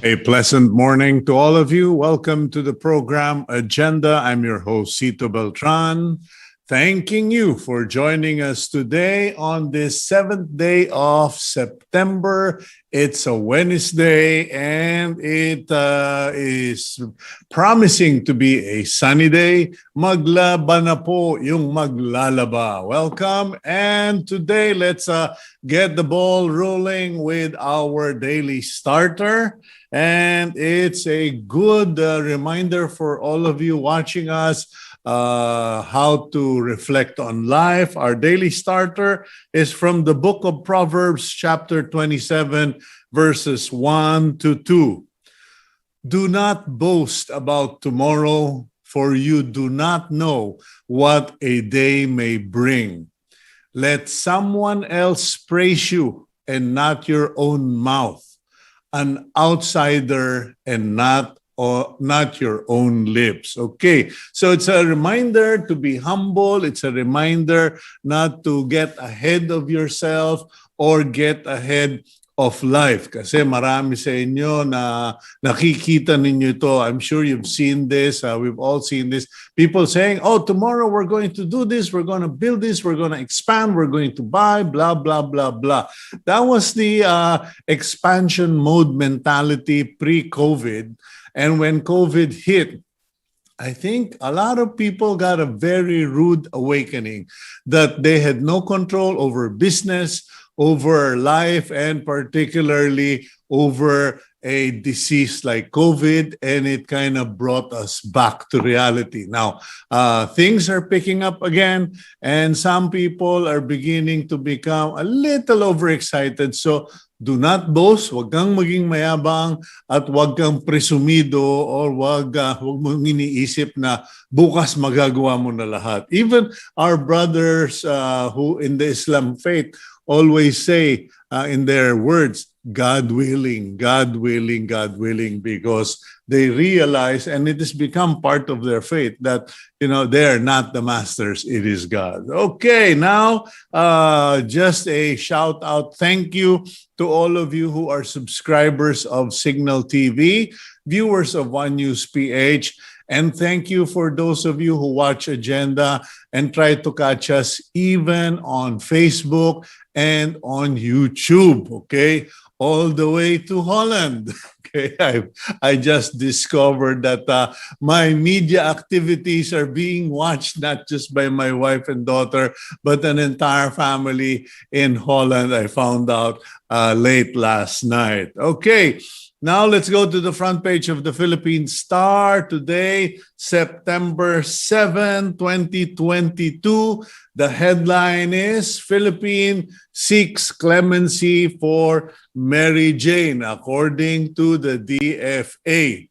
A pleasant morning to all of you. Welcome to the program Agenda. I'm your host, Cito Beltran. Thanking you for joining us today on this 7th day of September. It's a Wednesday and it is promising to be a sunny day. Maglaban na po yung maglalaba. Welcome. And today, let's get the ball rolling with our daily starter. And it's a good reminder for all of you watching us how to reflect on life. Our daily starter is from the book of Proverbs, chapter 27, verses 1 to 2. Do not boast about tomorrow, for you do not know what a day may bring. Let someone else praise you and not your own mouth, an outsider and not your own lips. Okay, so it's a reminder to be humble. It's a reminder not to get ahead of yourself or get ahead of life. Kasi marami sa inyo na nakikita ninyo ito. I'm sure you've seen this. We've all seen this. People saying, oh, tomorrow we're going to do this. We're going to build this. We're going to expand. We're going to buy, blah, blah, blah, blah. That was the expansion mode mentality pre-COVID. And when COVID hit, I think a lot of people got a very rude awakening that they had no control over business, over life, and particularly over a disease like COVID, and it kind of brought us back to reality. Now, things are picking up again, and some people are beginning to become a little overexcited. So do not boast, wag kang maging mayabang, at wag kang presumido, or wag mong iniisip na bukas magagawa mo na lahat. Even our brothers who in the Islam faith always say in their words, God willing, God willing, God willing, because they realize, and it has become part of their faith, that, you know, they are not the masters, it is God. Okay, now, just a shout out, thank you to all of you who are subscribers of Cignal TV, viewers of One News PH, and thank you for those of you who watch Agenda and try to catch us even on Facebook and on YouTube, okay? All the way to Holland. Okay, I just discovered that my media activities are being watched not just by my wife and daughter, but an entire family in Holland. I found out late last night. Okay, now let's go to the front page of the Philippine Star. Today, September 7, 2022. The headline is Philippine seeks clemency for Mary Jane, according to the DFA.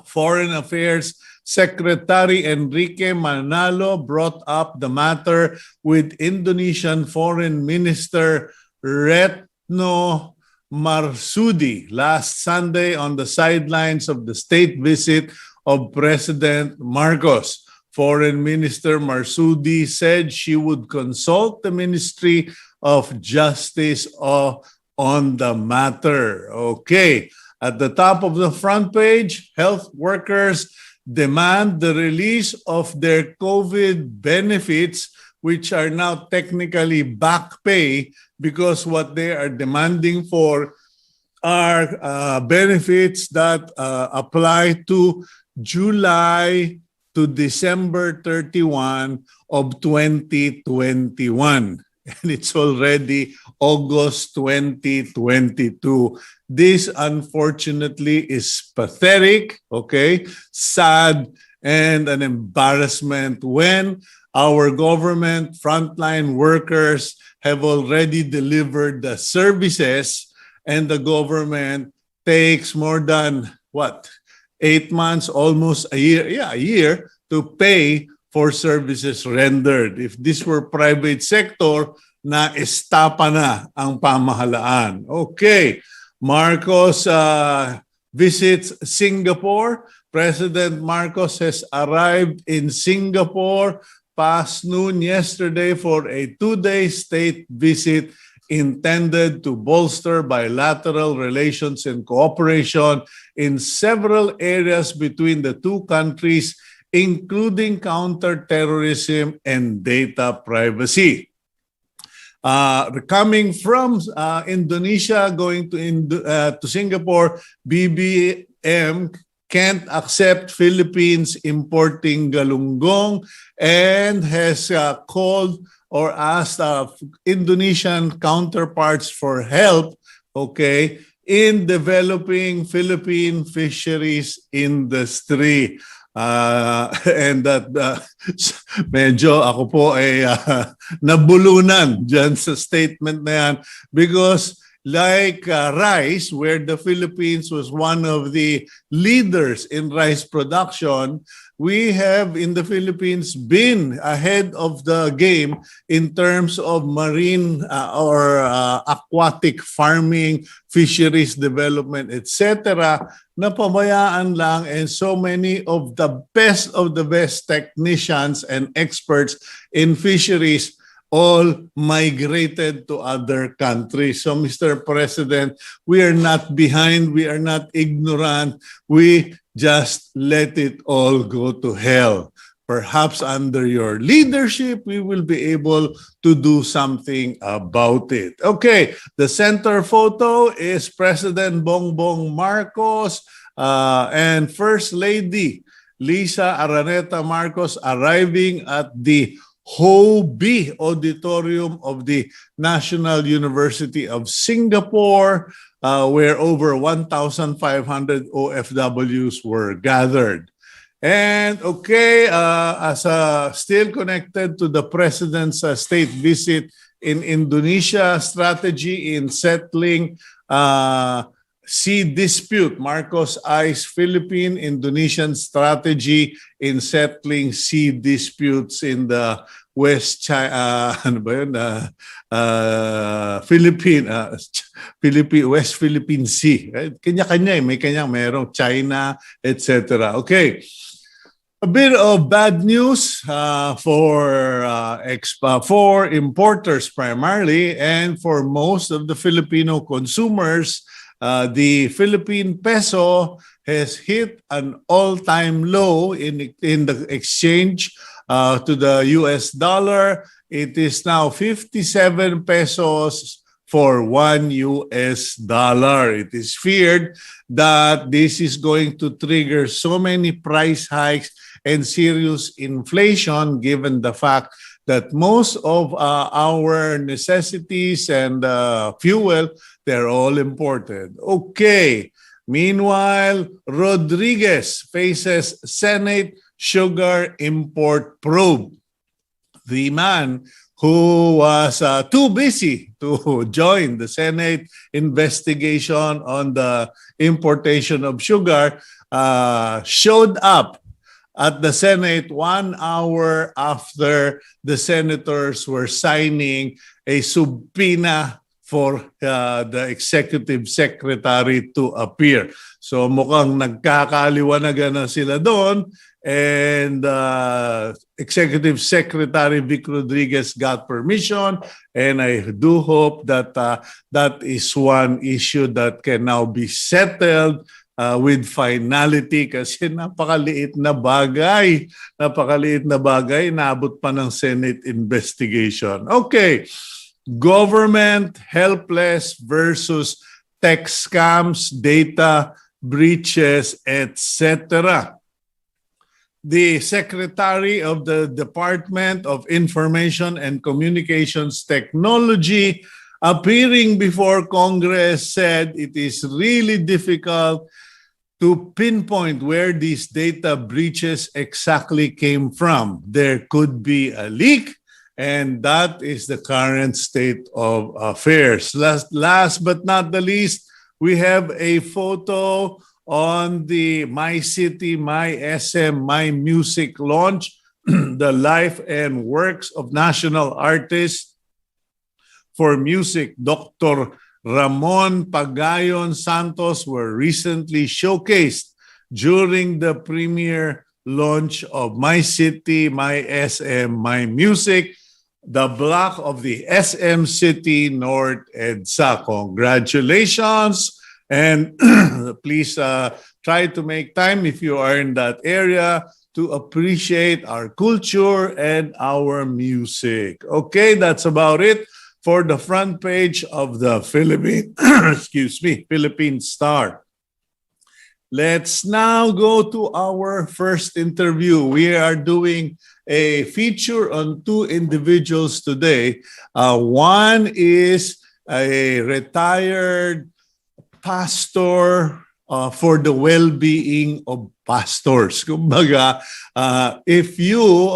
Foreign Affairs Secretary Enrique Manalo brought up the matter with Indonesian Foreign Minister Retno Marsudi last Sunday on the sidelines of the state visit of President Marcos. Foreign Minister Marsudi said she would consult the Ministry of Justice on the matter. Okay, at the top of the front page, health workers demand the release of their COVID benefits, which are now technically back pay, because what they are demanding for are benefits that apply to July to December 31 of 2021. And it's already August 2022. This, unfortunately, is pathetic, okay, sad, and an embarrassment when our government frontline workers have already delivered the services and the government takes more than, 8 months, almost a year to pay for services rendered. If this were private sector, na-estapa na ang pamahalaan. Okay, Marcos visits Singapore. President Marcos has arrived in Singapore past noon yesterday for a 2-day state visit intended to bolster bilateral relations and cooperation in several areas between the two countries, including counterterrorism and data privacy. Coming from Indonesia, going to Singapore, BBM can't accept Philippines importing galunggong and has called or asked Indonesian counterparts for help, okay, in developing Philippine fisheries industry. And that medyo ako po ay nabulunan dyan sa statement na yan because like rice, where the Philippines was one of the leaders in rice production, we have in the Philippines been ahead of the game in terms of marine or aquatic farming, fisheries development, etc. Napabayaan lang, and so many of the best technicians and experts in fisheries all migrated to other countries. So, Mr. President, we are not behind, we are not ignorant, we just let it all go to hell. Perhaps under your leadership, we will be able to do something about it. Okay, the center photo is President Bongbong Marcos and First Lady Lisa Araneta Marcos arriving at the Ho-B Auditorium of the National University of Singapore, where over 1,500 OFWs were gathered. And okay, as still connected to the President's state visit in Indonesia, strategy in settling sea dispute, Marcos eyes Philippine-Indonesian strategy in settling sea disputes in the West West Philippine Sea. Kanya-kanya, may kanyang merong China, etc. Okay. A bit of bad news for importers primarily, and for most of the Filipino consumers. The Philippine peso has hit an all-time low in the exchange to the US dollar. It is now 57 pesos for 1 US dollar. It is feared that this is going to trigger so many price hikes and serious inflation, given the fact that most of our necessities and fuel, they're all imported. Okay. Meanwhile, Rodriguez faces Senate sugar import probe. The man who was too busy to join the Senate investigation on the importation of sugar showed up at the Senate 1 hour after the senators were signing a subpoena for the executive secretary to appear. So mukhang nagkakaliwanagan na sila doon, and Executive Secretary Vic Rodriguez got permission, and I do hope that that is one issue that can now be settled with finality, kasi napakaliit na bagay, naabot pa ng Senate investigation. Okay, government helpless versus tech scams, data breaches, etc. The Secretary of the Department of Information and Communications Technology, appearing before Congress, said it is really difficult to pinpoint where these data breaches exactly came from. There could be a leak, and that is the current state of affairs. Last but not the least, we have a photo on the My City, My SM, My Music launch. The life and works of national artists for music, Dr. Ramon Pagayon Santos, were recently showcased during the premiere launch of My City, My SM, My Music. the block of the SM City North EDSA. Congratulations. And please try to make time if you are in that area to appreciate our culture and our music. Okay, that's about it for the front page of the Philippine, Philippine Star. Let's now go to our first interview. We are doing a feature on two individuals today. One is a retired pastor for the well-being of pastors. Kumbaga, if you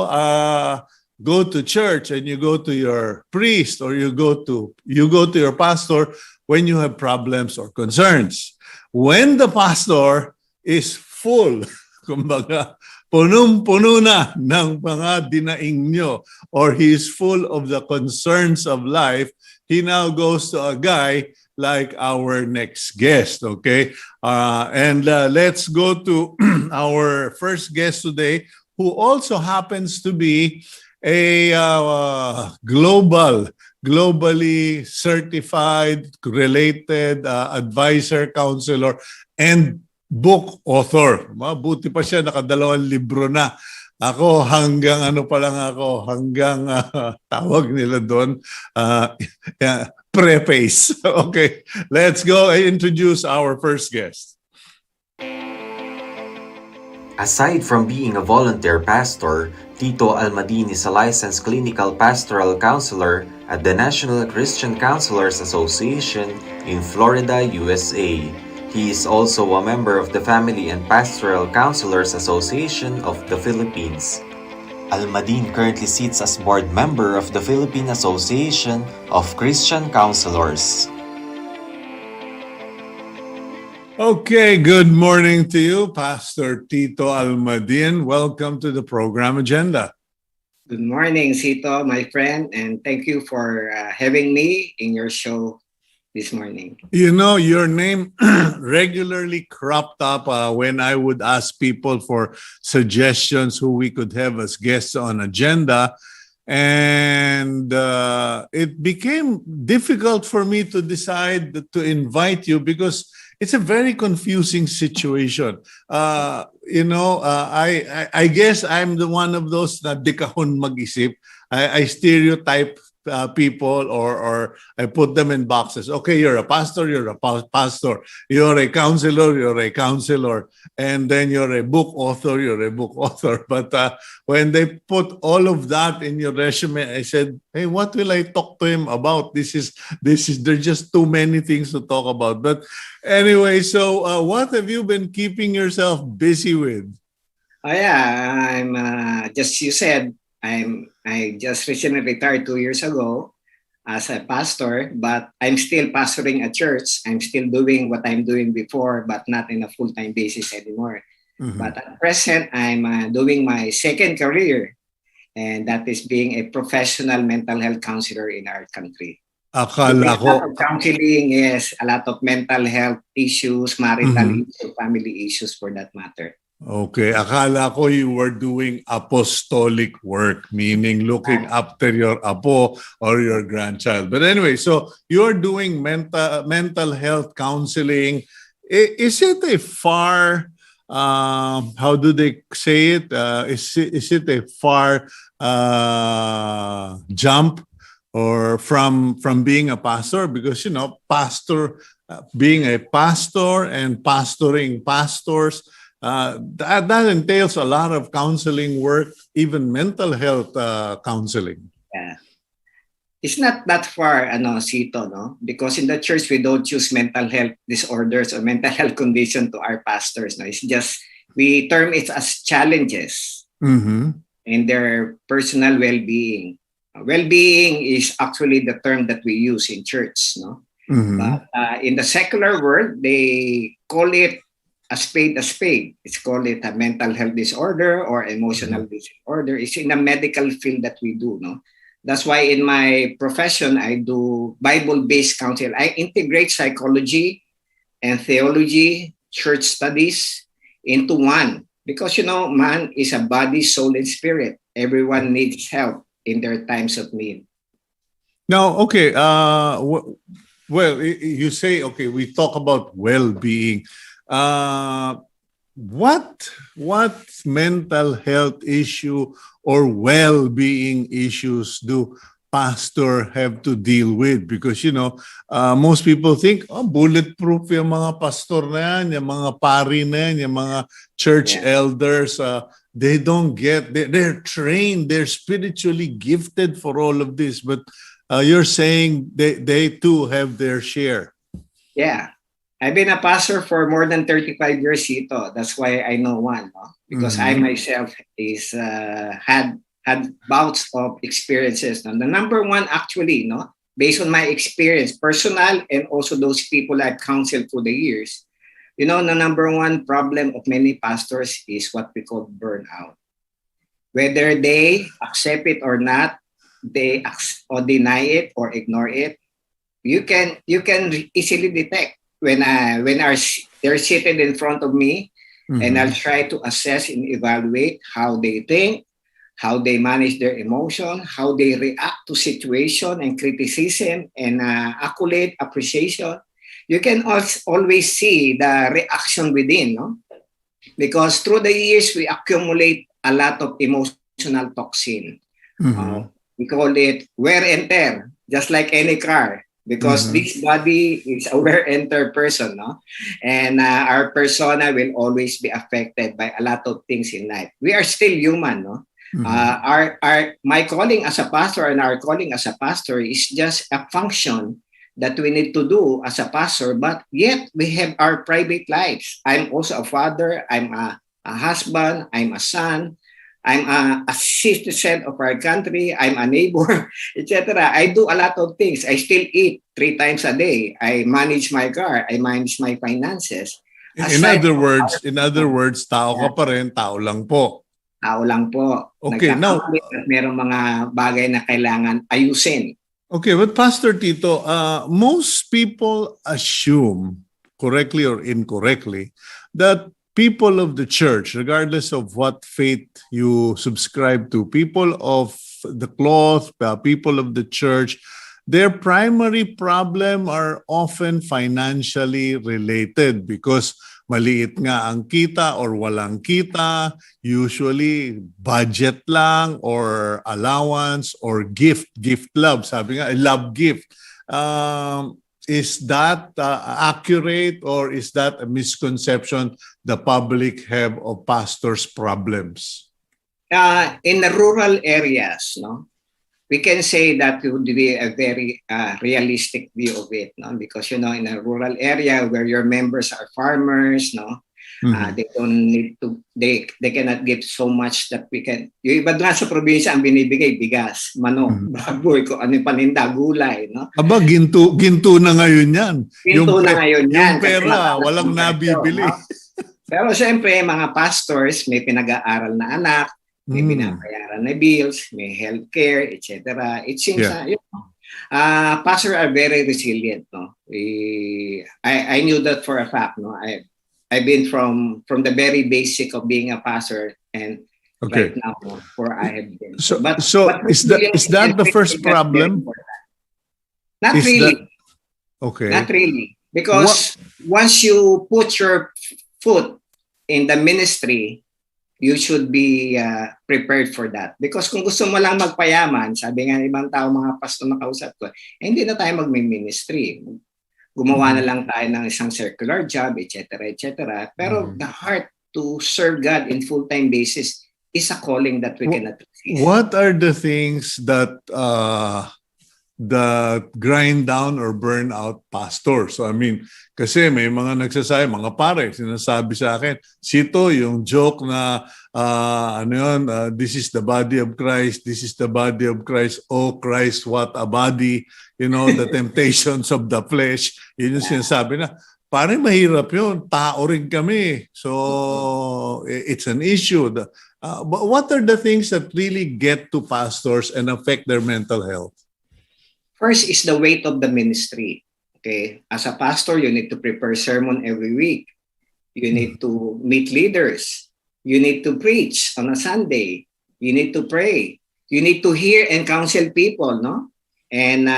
go to church and you go to your priest or you go to your pastor when you have problems or concerns. When the pastor is full, kumbaga, punong-puno na ng mga dinaing nyo, or he is full of the concerns of life, he now goes to a guy like our next guest, okay? And let's go to our first guest today, who also happens to be a globally certified, related advisor, counselor, and book author. Mabuti pa siya, nakadalawang libro na. Ako hanggang hanggang tawag nila doon, preface. Okay, let's go and introduce our first guest. Aside from being a volunteer pastor, Tito Almadin is a licensed clinical pastoral counselor at the National Christian Counselors Association in Florida, USA. He is also a member of the Family and Pastoral Counselors Association of the Philippines. Almadin currently sits as board member of the Philippine Association of Christian Counselors. Okay, good morning to you, Pastor Tito Almadin. Welcome to the program agenda. Good morning, Cito, my friend, and thank you for having me in your show this morning. You know, your name regularly cropped up when I would ask people for suggestions who we could have as guests on agenda. And it became difficult for me to decide to invite you because it's a very confusing situation. I guess I'm the one of those na di kahon mag-isip. I stereotype people or I put them in boxes. Okay, you're a pastor, you're a pastor. You're a counselor, you're a counselor. And then you're a book author, you're a book author. But when they put all of that in your resume, I said, hey, what will I talk to him about? There's just too many things to talk about. But anyway, so what have you been keeping yourself busy with? Oh yeah, I'm just you said I just recently retired 2 years ago as a pastor, but I'm still pastoring a church. I'm still doing what I'm doing before, but not in a full-time basis anymore. Mm-hmm. But at present, I'm doing my second career, and that is being a professional mental health counselor in our country. Akala ko counseling, yes, a lot of mental health issues, marital issues, family issues for that matter. Okay, akala ko you were doing apostolic work, meaning looking after your apo or your grandchild. But anyway, so you're doing mental health counseling. Is it a far, how do they say it? Is it a far jump or from being a pastor? Because, being a pastor and pastoring pastors, that entails a lot of counseling work, even mental health counseling. Yeah. It's not that far, Cito, no? Because in the church, we don't use mental health disorders or mental health condition to our pastors. No? It's just, we term it as challenges in their personal well-being. Well-being is actually the term that we use in church, no? But in the secular world, they call it a spade. It's called it a mental health disorder or emotional disorder. It's in a medical field that we do, no? That's why in my profession, I do Bible-based counseling. I integrate psychology and theology, church studies into one. Because, man is a body, soul, and spirit. Everyone needs help. in their times of need. Now, okay, well, you say, okay, we talk about well-being. What mental health issue or well-being issues do pastor have to deal with? Because, most people think, bulletproof yung mga pastor na yan, yung mga pari na yan, yung mga church elders. They don't get, they're trained, they're spiritually gifted for all of this. But you're saying they too have their share. Yeah. I've been a pastor for more than 35 years, Cito. That's why I know one, no? Because I myself is had bouts of experiences. No? The number one, actually, no, based on my experience, personal, and also those people I've counseled through the years, the number one problem of many pastors is what we call burnout. Whether they accept it or not, they or deny it or ignore it, you can easily detect when they're seated in front of me, and I'll try to assess and evaluate how they think, how they manage their emotion, how they react to situation and criticism and accolade, appreciation. You can always see the reaction within, no? Because through the years, we accumulate a lot of emotional toxin. We call it wear and tear, just like any car. Because this body is a wear and tear person, no? And our persona will always be affected by a lot of things in life. We are still human, no? My calling as a pastor and our calling as a pastor is just a function that we need to do as a pastor, but yet we have our private lives. I'm also a father, I'm a husband, I'm a son, I'm a citizen of our country, I'm a neighbor, etc. I do a lot of things. I still eat 3 times a day. I manage my car. I manage my finances. In other words, tao ka pa rin, tao lang po. Tao lang po. Okay, now, merong mga bagay na kailangan ayusin. Okay, but Pastor Tito, most people assume, correctly or incorrectly, that people of the church, regardless of what faith you subscribe to, people of the cloth, people of the church, their primary problem are often financially related because maliit nga ang kita or walang kita, usually budget lang or allowance or gift love. Sabi nga, love gift. Is that accurate, or is that a misconception the public have of pastors' problems? In the rural areas, no, we can say that it would be a very realistic view of it, no, because in a rural area where your members are farmers, no, they don't need to, they cannot give so much that we can. Yung iba nga sa probinsya ang binibigay bigas, manok, baboy, kung ano yung paninda, gulay, no. Aba, ginto na ngayon yan. Ginto na ngayon yan. Yung pera, walang nabibili. No? Pero siyempre, mga pastors, may pinag-aaral na anak, may binabayaran na bills, may healthcare, etc. It seems pastors are very resilient, no. I knew that for a fact, no. I've been from the very basic of being a pastor, and right now, where I have been. So is that the first problem? Not really. Okay. Not really. Because once you put your foot in the ministry, you should be prepared for that. Because kung gusto mo lang magpayaman, sabi nga ibang tao, mga pastor na kausap ko, hindi na tayo mag-ministry. Gumawa na lang tayo ng isang circular job, etc., etc. Pero the heart to serve God in full-time basis is a calling that we cannot resist. What are the things that grind down or burn out pastors? So I mean, kasi may mga nagsasabi, mga pare, sinasabi sa akin, Cito, yung joke na, this is the body of Christ, this is the body of Christ, oh Christ, what a body, the temptations of the flesh, yun yung sinasabi na, pare mahirap yun, tao rin kami. So, it's an issue. But what are the things that really get to pastors and affect their mental health? First is the weight of the ministry. Okay, as a pastor, you need to prepare sermon every week. You need to meet leaders. You need to preach on a Sunday. You need to pray. You need to hear and counsel people, no? And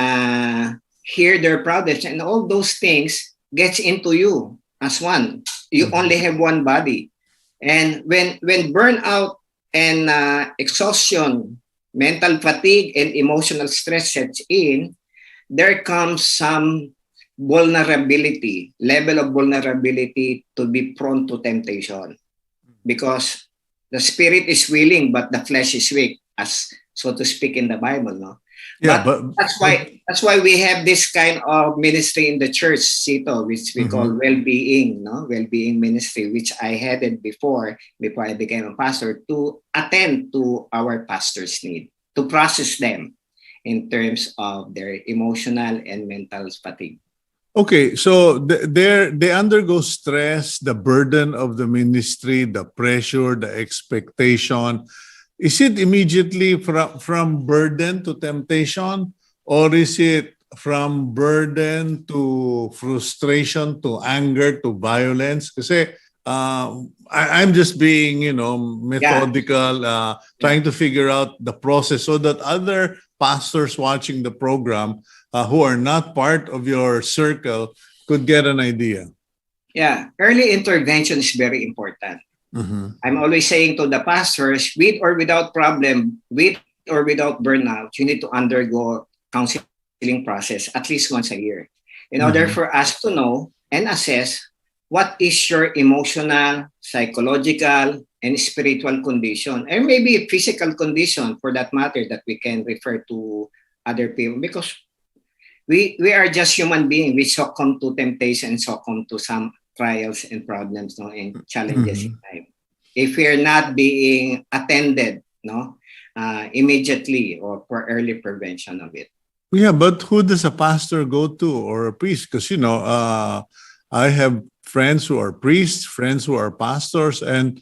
hear their problems, and all those things gets into you as one. You only have one body. And when burnout and exhaustion, mental fatigue, and emotional stress sets in, there comes some level of vulnerability to be prone to temptation, because the spirit is willing but the flesh is weak, as so to speak in the Bible, no? Yeah, But that's why we have this kind of ministry in the church, Cito, which we call well-being, no? Well-being ministry, which I headed before I became a pastor, to attend to our pastors' need, to process them in terms of their emotional and mental fatigue. Okay, so they undergo stress, the burden of the ministry, the pressure, the expectation. Is it immediately from burden to temptation, or is it from burden to frustration to anger to violence? Kasi I'm just being, methodical, trying to figure out the process so that other pastors watching the program who are not part of your circle could get an idea. Yeah, early intervention is very important. I'm always saying to the pastors, with or without problem, with or without burnout, you need to undergo counseling process at least once a year in order for us to know and assess what is your emotional, psychological, and spiritual condition, and maybe a physical condition for that matter that we can refer to other people, because we are just human beings. We succumb to temptation, succumb to some trials and problems, no, and challenges in life. If we're not being attended, no, immediately or for early prevention of it. Yeah, but who does a pastor go to, or a priest? Because I have friends who are priests, friends who are pastors, and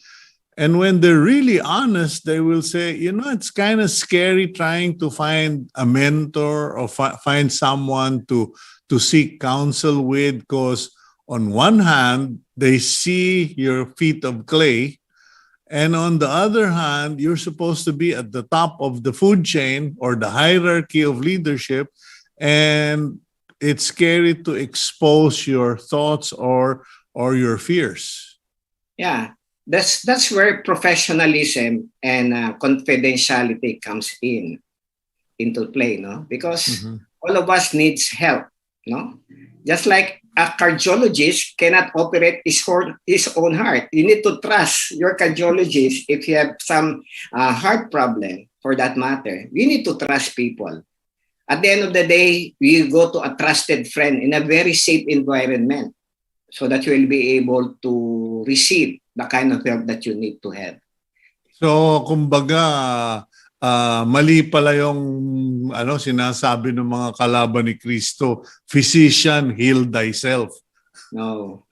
when they're really honest, they will say, it's kind of scary trying to find a mentor or find someone to seek counsel with, because on one hand, they see your feet of clay, and on the other hand, you're supposed to be at the top of the food chain or the hierarchy of leadership, and it's scary to expose your thoughts or your fears. Yeah. That's where professionalism and confidentiality comes into play, no? Because all of us needs help, no? Just like a cardiologist cannot operate his own heart. You need to trust your cardiologist if you have some heart problem, for that matter. You need to trust people. At the end of the day, you go to a trusted friend in a very safe environment so that you will be able to receive the kind of help that you need to have. So, kumbaga, mali pala yung sinasabi ng mga kalaban ni Kristo, physician, heal thyself. No.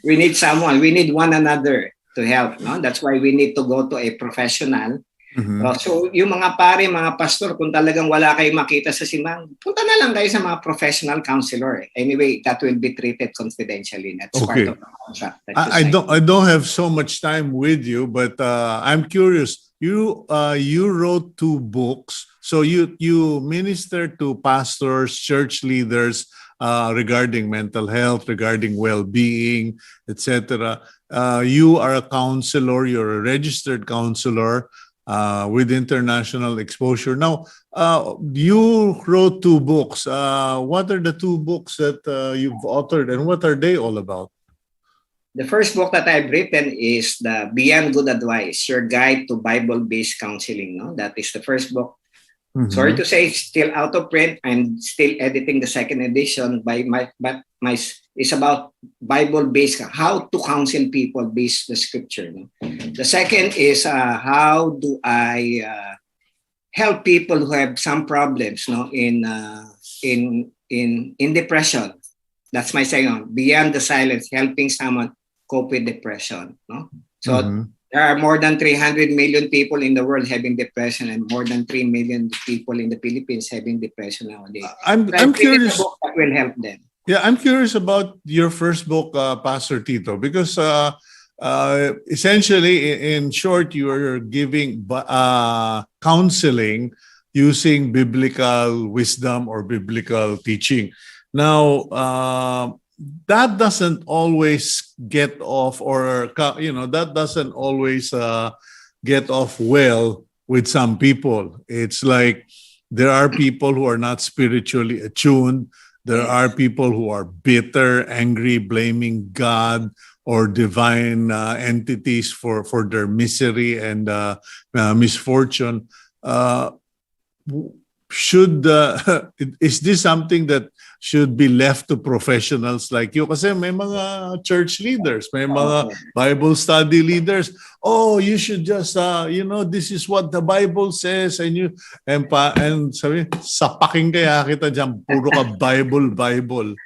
We need someone. We need one another to help. No? That's why we need to go to a professional. So, yung mga pare, mga pastor, kung talagang wala kayong makita sa simang, punta na lang kayo sa mga professional counselor. Anyway, that will be treated confidentially. That's part of the contract. I don't have so much time with you, but I'm curious. You wrote 2 books. So you minister to pastors, church leaders regarding mental health, regarding well-being, etc. You are a counselor. You're a registered counselor with international exposure. Now, you wrote 2 books. What are the 2 books that you've authored, and what are they all about? The first book that I've written is the Beyond Good Advice, Your Guide to Bible-Based Counseling. No, that is the first book. Sorry to say, it's still out of print. I'm still editing the second edition. It's about Bible-based, how to counsel people based the scripture. No? The second is how do I help people who have some problems, no, in depression. That's my second. Beyond the Silence, helping someone cope with depression. No, so. There are more than 300 million people in the world having depression, and more than 3 million people in the Philippines having depression nowadays. I'm curious. A book that will help them. Yeah, I'm curious about your first book, Pastor Tito, because essentially, in short, you are giving counseling using biblical wisdom or biblical teaching. Now, that doesn't always get off, or that doesn't always get off well with some people. It's like there are people who are not spiritually attuned. There are people who are bitter, angry, blaming God or divine entities for their misery and misfortune. Should is this something that should be left to professionals like you? Kasi may mga church leaders, may mga Bible study leaders. Oh, you should just this is what the Bible says, and sabi, sapaking kaya kita diyan, puro ka Bible.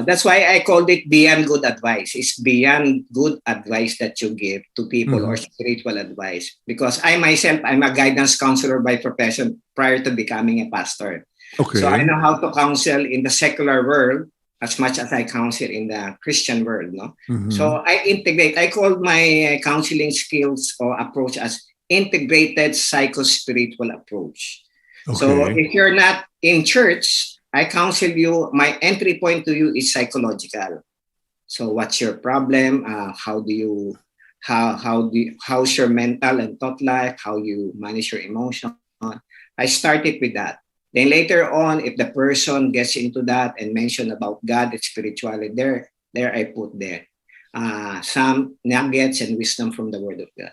That's why I called it beyond good advice. It's beyond good advice that you give to people or spiritual advice. Because I myself, I'm a guidance counselor by profession prior to becoming a pastor. Okay. So I know how to counsel in the secular world as much as I counsel in the Christian world. No? So I call my counseling skills or approach as integrated psycho-spiritual approach. Okay. So if you're not in church, I counsel you. My entry point to you is psychological. So, what's your problem? How's your mental and thought life? How you manage your emotion? I started with that. Then later on, if the person gets into that and mention about God and spirituality, there I put there some nuggets and wisdom from the Word of God.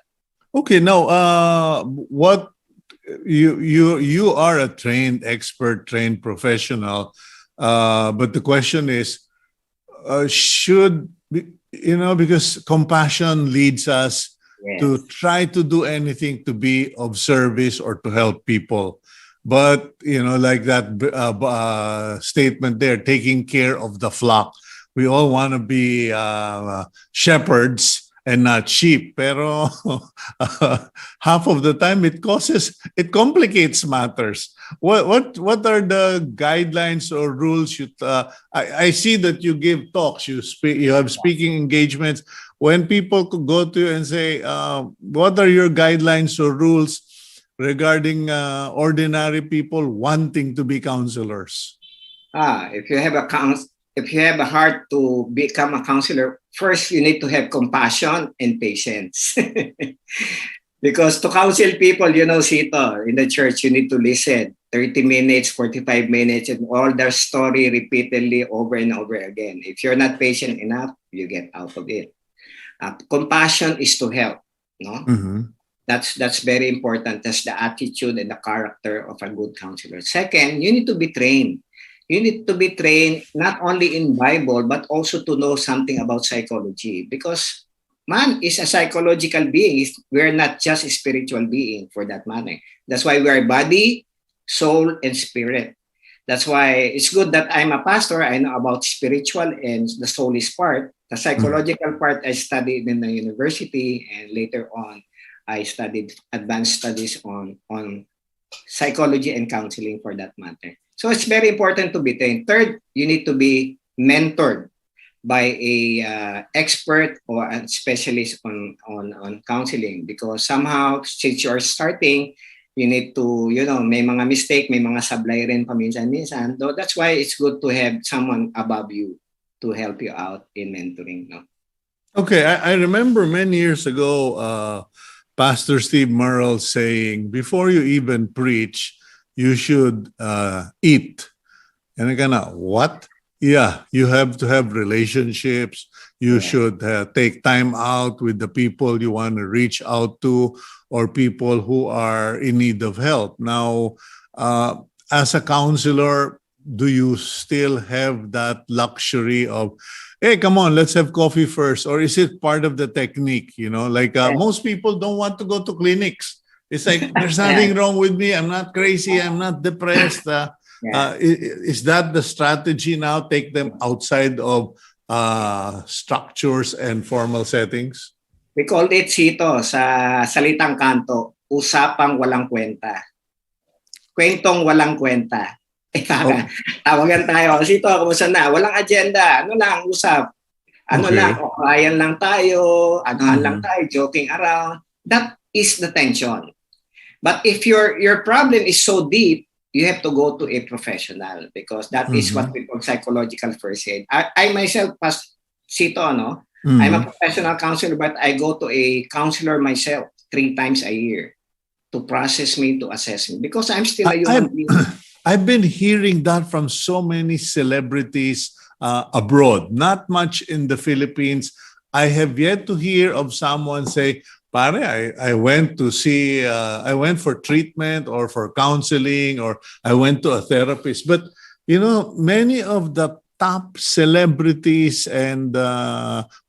Okay, now what? You are a trained expert, trained professional, but the question is, because compassion leads us to try to do anything to be of service or to help people. But like that statement there, taking care of the flock. We all want to be shepherds and not sheep, pero half of the time it complicates matters. What are the guidelines or rules? I see that you give talks, you have speaking engagements. When people go to you and say, what are your guidelines or rules regarding ordinary people wanting to be counselors? If you have a heart to become a counselor, first you need to have compassion and patience. Because to counsel people, Cito, in the church, you need to listen 30 minutes, 45 minutes, and all their story repeatedly over and over again. If you're not patient enough, you get out of it. Compassion is to help. No, that's very important. That's the attitude and the character of a good counselor. Second, you need to be trained. You need to be trained not only in Bible, but also to know something about psychology. Because man is a psychological being. We're not just a spiritual being for that matter. That's why we are body, soul, and spirit. That's why it's good that I'm a pastor. I know about spiritual and the soulish part. The psychological part I studied in the university, and later on I studied advanced studies on psychology and counseling for that matter. So it's very important to be trained. Third, you need to be mentored by a expert or a specialist on counseling, because somehow since you're starting, you need to, may mga mistake, may mga sablay rin paminsan-minsan. So that's why it's good to have someone above you to help you out in mentoring. No? Okay, I remember many years ago, Pastor Steve Merrill saying, before you even preach, you should eat. And I what? Yeah, you have to have relationships. You should take time out with the people you want to reach out to, or people who are in need of help. Now, as a counselor, do you still have that luxury of, hey, come on, let's have coffee first? Or is it part of the technique? Most people don't want to go to clinics. It's like, there's nothing wrong with me. I'm not crazy. I'm not depressed. Is that the strategy now? Take them outside of structures and formal settings? We called it, Cito, sa salitang kanto, usapang walang kwenta. Kwentong walang kwenta. Tawagan tayo. Cito, kumusta na? Walang agenda. Ano lang, usap. Ano Okay. lang, okayan lang tayo, anuhan lang Mhm. tayo, joking around. That is the tension. But if your problem is so deep, you have to go to a professional because that is what Mhm. we call psychological first aid. I myself, Cito, I'm a Mhm. professional counselor, but I go to a counselor myself 3 times a year to process me, to assess me, because I'm still a I've human being. I've been hearing that from so many celebrities abroad, not much in the Philippines. I have yet to hear of someone say, "Pare, I went to see, I went for treatment or for counseling, or I went to a therapist." But many of the top celebrities and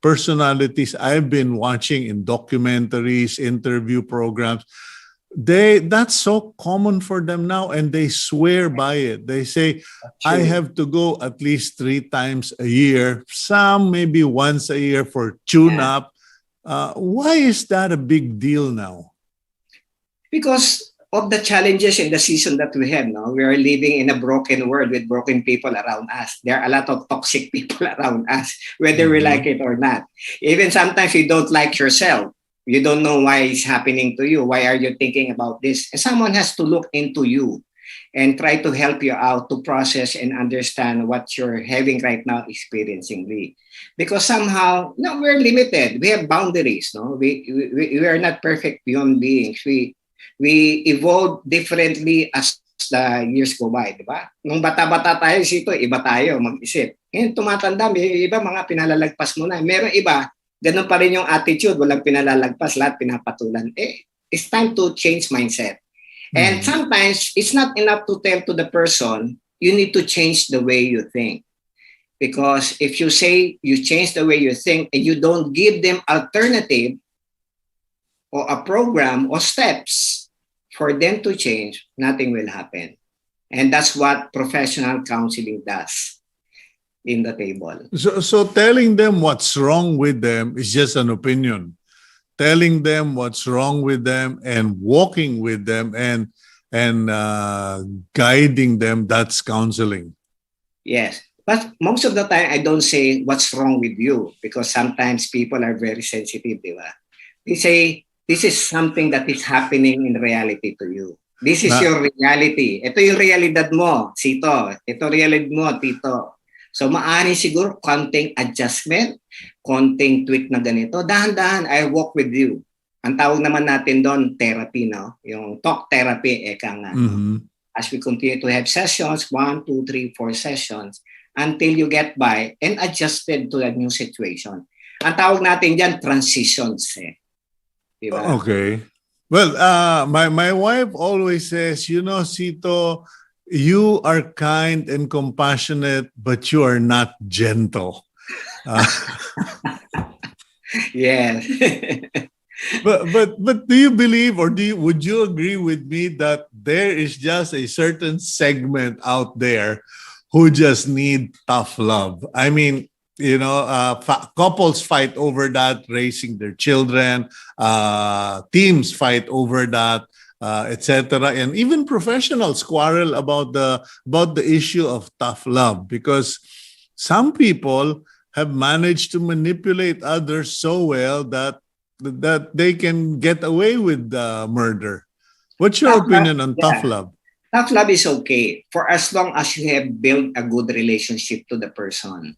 personalities I've been watching in documentaries, interview programs, that's so common for them now, and they swear by it. They say, I True. have to go at least 3 times a year, some maybe once a year for tune Yeah. up. Why is that a big deal now? Because of the challenges in the season that we have now, we are living in a broken world with broken people around us. There are a lot of toxic people around us, whether we like Mhm. it or not. Even sometimes you don't like yourself. You don't know why it's happening to you. Why are you thinking about this? And someone has to look into you and try to help you out to process and understand what you're having right now experiencing. Because somehow, no, we're limited. We have boundaries. No, we are not perfect human beings. We evolve differently as the years go by, di ba? Nung bata-bata tayo, Sito, iba tayo mag-isip. Ngayon, tumatanda, may iba mga pinalalagpas mo na. Meron iba, ganun pa rin yung attitude, walang pinalalagpas, lahat pinapatulan. It's time to change mindset. And Mhm. sometimes, it's not enough to tell to the person, you need to change the way you think. Because if you say you change the way you think and you don't give them alternative or a program or steps for them to change, nothing will happen. And that's what professional counseling does in the table. So telling them what's wrong with them is just an opinion. Telling them what's wrong with them and walking with them and guiding them, that's counseling. Yes. But most of the time, I don't say what's wrong with you because sometimes people are very sensitive, di ba? They say, this is something that is happening in reality to you. This is Na, your reality. Ito yung realidad mo, Sito. Ito realidad mo, Tito. So maaari siguro konting adjustment, konting tweak na ganito. Dahan-dahan, I walk with you. Ang tawag naman natin doon, therapy, no? Yung talk therapy, eka nga. mhm. As we continue to have sessions, 1, 2, 3, 4 sessions, until you get by and adjusted to a new situation. Ang tawag natin dyan, transitions. Diba? Okay. Well, my wife always says, Sito, you are kind and compassionate, but you are not gentle. Uh, Yes. but do you believe, or would you agree with me that there is just a certain segment out there who just need tough love? I mean, couples fight over that, raising their children, teams fight over that, etc. And even professionals quarrel about the issue of tough love, because some people have managed to manipulate others so well that they can get away with murder. What's your Tough love, opinion on tough yeah. love? Tough love is okay for as long as you have built a good relationship to the person.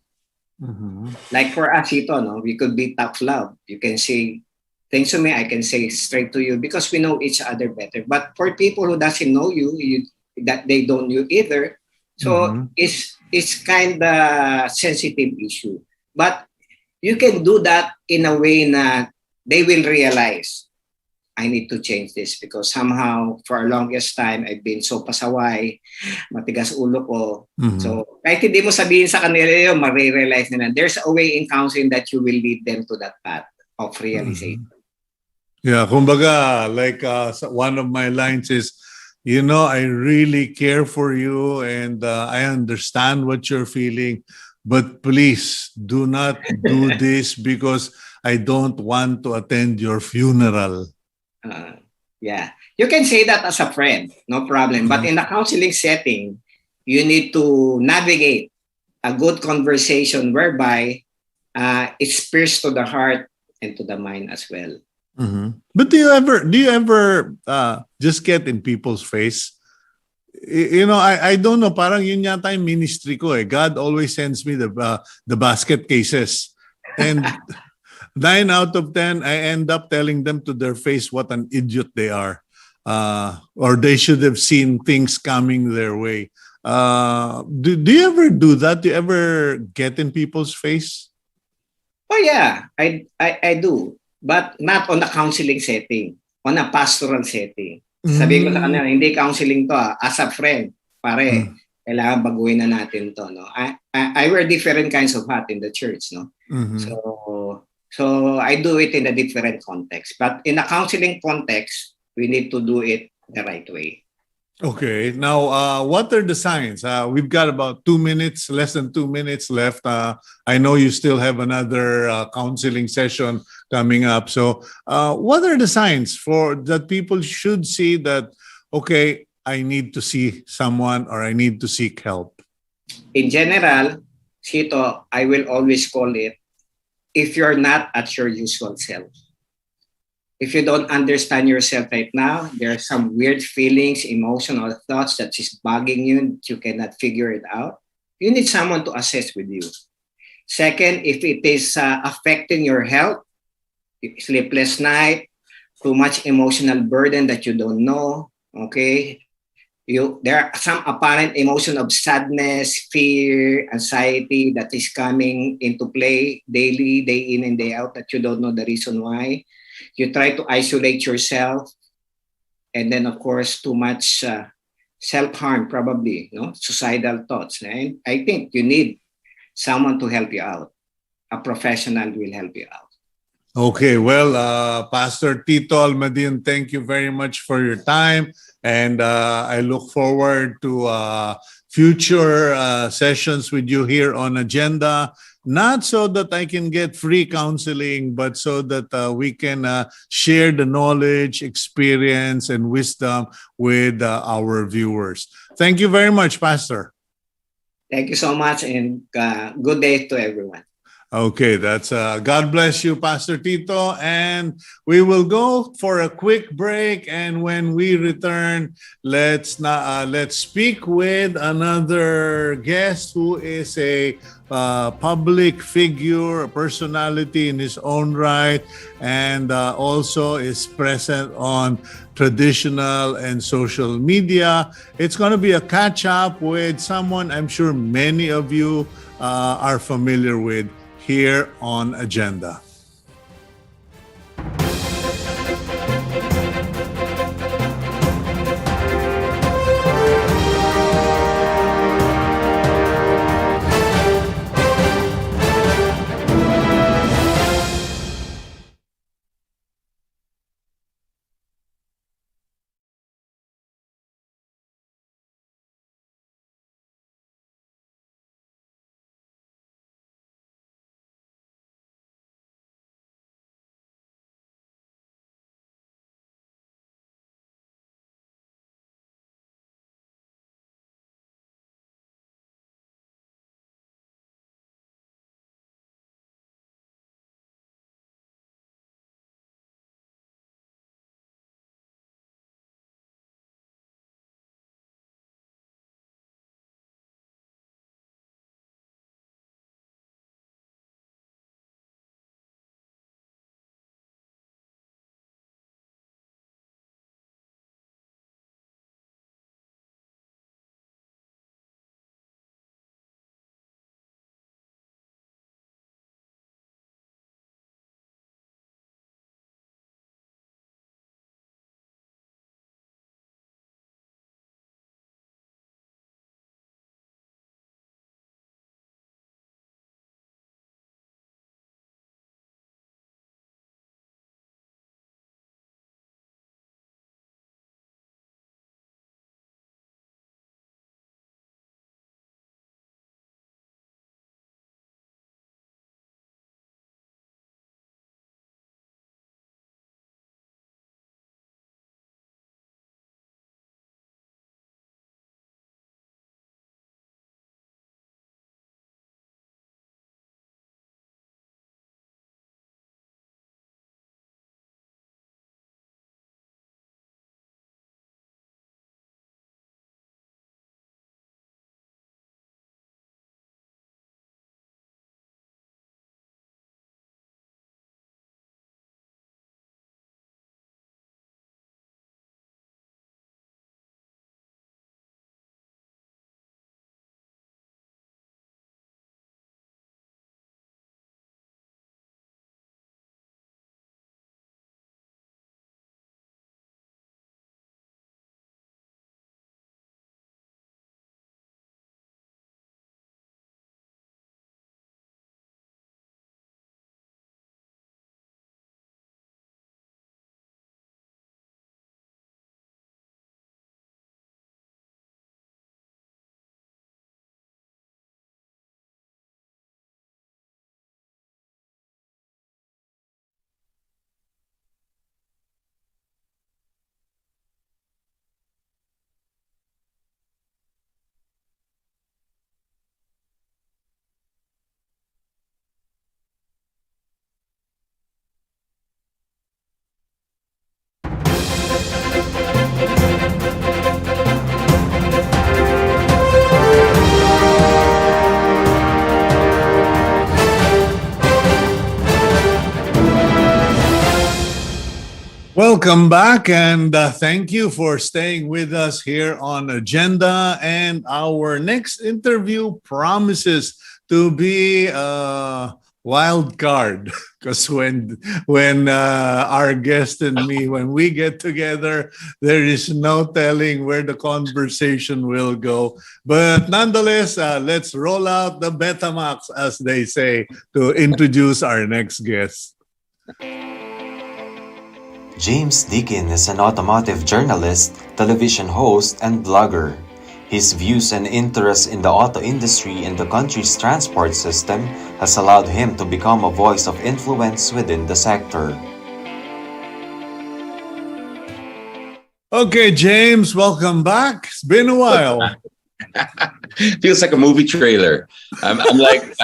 Mhm. Like for us, we could be tough love. You can say things to me, I can say straight to you because we know each other better. But for people who doesn't know you that they don't know you either, so Mhm. it's kind of sensitive issue. But you can do that in a way that they will realize I need to change this because somehow for a longest time I've been so pasaway, matigas ulo ko. Mhm. So kahit hindi mo sabihin sa kanila yun, marirealize nila. There's a way in counseling that you will lead them to that path of realization. Mhm. Yeah, kumbaga, like one of my lines is, I really care for you and I understand what you're feeling, but please do not do this because I don't want to attend your funeral. Yeah. You can say that as a friend, no problem. But in a counseling setting, you need to navigate a good conversation whereby it spears to the heart and to the mind as well. But do you ever just get in people's face? You know, I don't know, parang yun yata yung ministry ko eh. God always sends me the basket cases. And 9 out of 10, I end up telling them to their face what an idiot they are. Or they should have seen things coming their way. Do you ever do that? Do you ever get in people's face? Oh yeah, I do. But not on a counseling setting, on a pastoral setting. Sabihin ko sa kanila, hindi counseling to as a friend. Pare, kailangan baguhin na natin to. No? I wear different kinds of hat in the church. No? So I do it in a different context. But in a counseling context, we need to do it the right way. Okay. Now, what are the signs? We've got about 2 minutes, less than 2 minutes left. I know you still have another counseling session coming up. So, what are the signs for that people should see that, okay, I need to see someone or I need to seek help? In general, Cito, I will always call it, if you're not at your usual self. If you don't understand yourself right now, there are some weird feelings, emotional thoughts that is bugging you, you cannot figure it out. You need someone to assess with you. Second, if it is affecting your health, sleepless night, too much emotional burden that you don't know, okay? There are some apparent emotion of sadness, fear, anxiety that is coming into play daily, day in and day out that you don't know the reason why. You try to isolate yourself, and then of course too much self-harm, probably, suicidal thoughts. And I think you need someone to help you out. A professional will help you out. Okay, well, Pastor Tito Almadin, thank you very much for your time, and I look forward to future sessions with you here on Agenda. Not so that I can get free counseling, but so that we can share the knowledge, experience, and wisdom with our viewers. Thank you very much, Pastor. Thank you so much, and good day to everyone. Okay, that's God bless you, Pastor Tito. And we will go for a quick break. And when we return, let's speak with another guest who is a public figure, a personality in his own right, and also is present on traditional and social media. It's going to be a catch up with someone I'm sure many of you are familiar with here on Agenda. Welcome back, and thank you for staying with us here on Agenda. And our next interview promises to be a wild card because when our guest and me, when we get together, there is no telling where the conversation will go. But nonetheless, let's roll out the Betamax, as they say, to introduce our next guest. James Deakin is an automotive journalist, television host, and blogger. His views and interests in the auto industry and the country's transport system has allowed him to become a voice of influence within the sector. Okay, James, welcome back. It's been a while. Feels like a movie trailer. I'm like,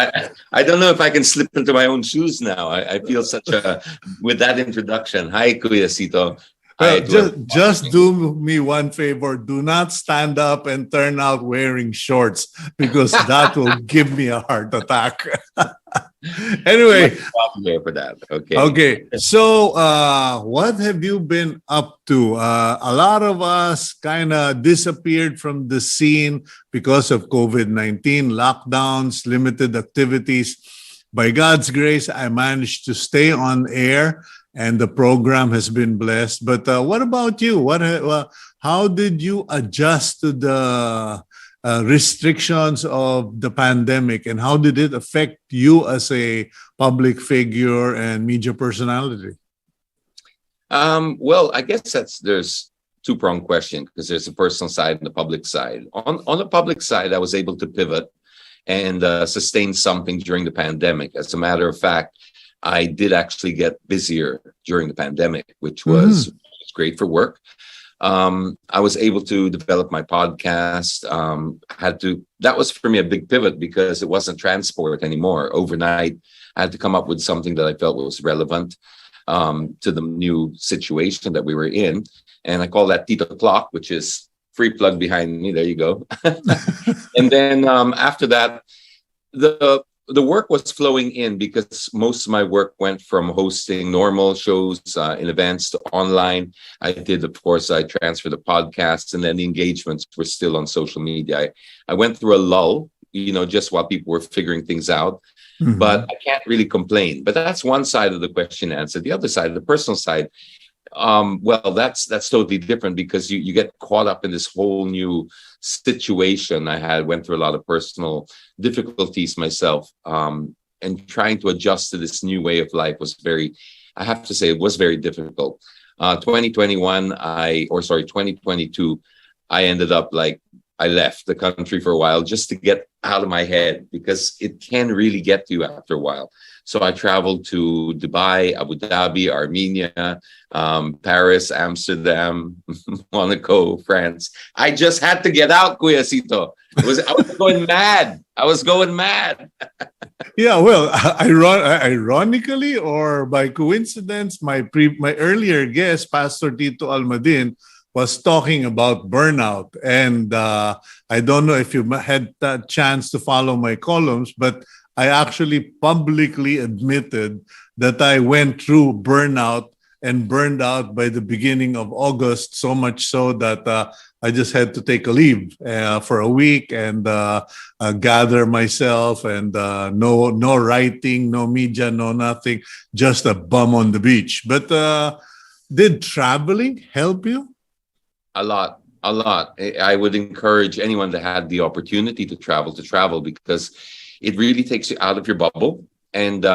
I don't know if I can slip into my own shoes now. I feel such a, with that introduction. Hi, Kuya Cito. Hi, Just do me one favor. Do not stand up and turn out wearing shorts because that will give me a heart attack. Anyway. For that. Okay. Okay. So what have you been up to? A lot of us kind of disappeared from the scene because of COVID-19, lockdowns, limited activities. By God's grace, I managed to stay on air and the program has been blessed. But what about you? How did you adjust to the restrictions of the pandemic, and how did it affect you as a public figure and media personality? Well, I guess there's two-pronged question because there's a personal side and the public side. On the public side, I was able to pivot and sustain something during the pandemic. As a matter of fact, I did actually get busier during the pandemic, which was great for work. I was able to develop my podcast. That was for me a big pivot because it wasn't transport anymore. Overnight, I had to come up with something that I felt was relevant to the new situation that we were in. And I call that Tito Clock, which is free plug behind me. There you go. And then after that, the work was flowing in because most of my work went from hosting normal shows in events to online. I transferred the podcasts, and then the engagements were still on social media. I went through a lull, just while people were figuring things out. Mm-hmm. But I can't really complain. But that's one side of the question answered. The other side, the personal side, well, that's totally different because you get caught up in this whole new situation. Went through a lot of personal difficulties myself, and trying to adjust to this new way of life was I have to say, it was very difficult. 2022, I ended up I left the country for a while just to get out of my head because it can really get to you after a while. So I traveled to Dubai, Abu Dhabi, Armenia, Paris, Amsterdam, Monaco, France. I just had to get out, Kuya Cito. I was going mad. Yeah, well, ironically or by coincidence, my earlier guest, Pastor Tito Almadin, was talking about burnout. And I don't know if you had the chance to follow my columns, but I actually publicly admitted that I went through burnout and burned out by the beginning of August, so much so that I just had to take a leave for a week and gather myself, and no writing, no media, no nothing, just a bum on the beach. But did traveling help you? A lot. I would encourage anyone that had the opportunity to travel because it really takes you out of your bubble. And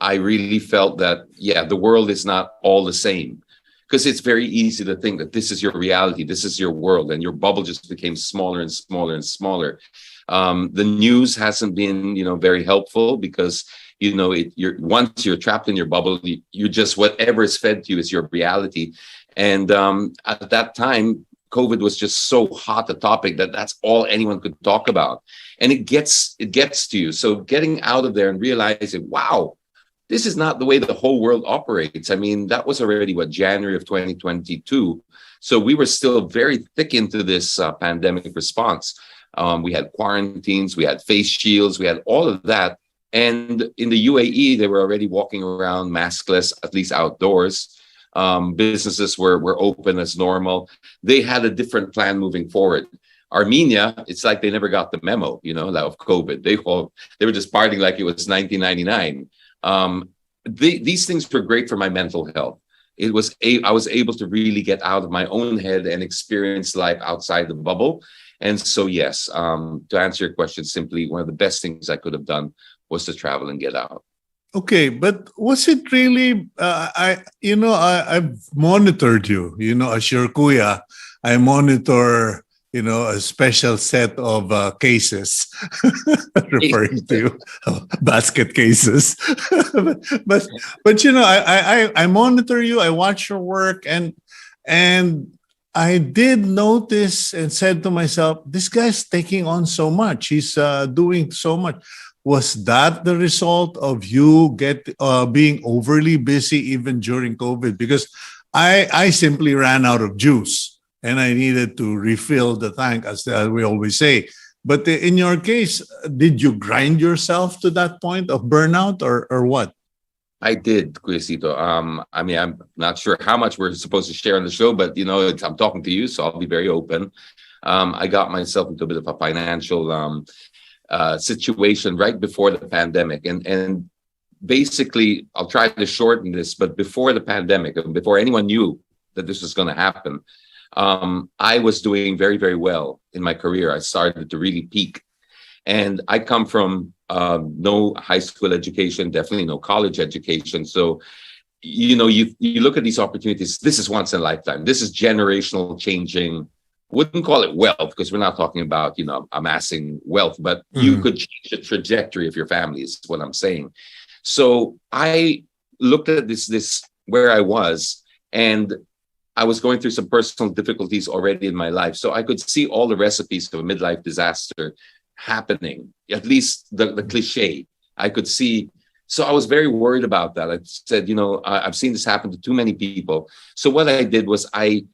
I really felt that, the world is not all the same, because it's very easy to think that this is your reality, this is your world, and your bubble just became smaller and smaller and smaller. The news hasn't been, very helpful because, once you're trapped in your bubble, you just, whatever is fed to you is your reality. And at that time, COVID was just so hot a topic that's all anyone could talk about. And it gets to you. So getting out of there and realizing, wow, this is not the way the whole world operates. I mean, that was already January of 2022. So we were still very thick into this pandemic response. We had quarantines, we had face shields, we had all of that. And in the UAE, they were already walking around maskless, at least outdoors. Businesses were open as normal. They had a different plan moving forward. Armenia, it's like they never got the memo, of COVID. They were just partying like it was 1999. These things were great for my mental health. I was able to really get out of my own head and experience life outside the bubble. And so, yes, to answer your question simply, one of the best things I could have done was to travel and get out. Okay, but was it really? I've monitored you. As your kuya, I monitor. A special set of cases, referring to basket cases. but I monitor you. I watch your work, and I did notice and said to myself, this guy's taking on so much. He's doing so much. Was that the result of you being overly busy even during COVID? Because I simply ran out of juice and I needed to refill the tank, as we always say. But in your case, did you grind yourself to that point of burnout or what? I did, Kuya Cito. I'm not sure how much we're supposed to share on the show, but I'm talking to you, so I'll be very open. I got myself into a bit of a financial situation right before the pandemic, and basically, I'll try to shorten this. But before the pandemic, before anyone knew that this was going to happen, I was doing very, very well in my career. I started to really peak. And I come from no high school education, definitely no college education. So, you look at these opportunities. This is once in a lifetime. This is generational changing. Wouldn't call it wealth because we're not talking about, amassing wealth, but you could change the trajectory of your family is what I'm saying. So I looked at this where I was, and I was going through some personal difficulties already in my life. So I could see all the recipes of a midlife disaster happening, at least the cliche I could see. So I was very worried about that. I said, I've seen this happen to too many people. So what I did was I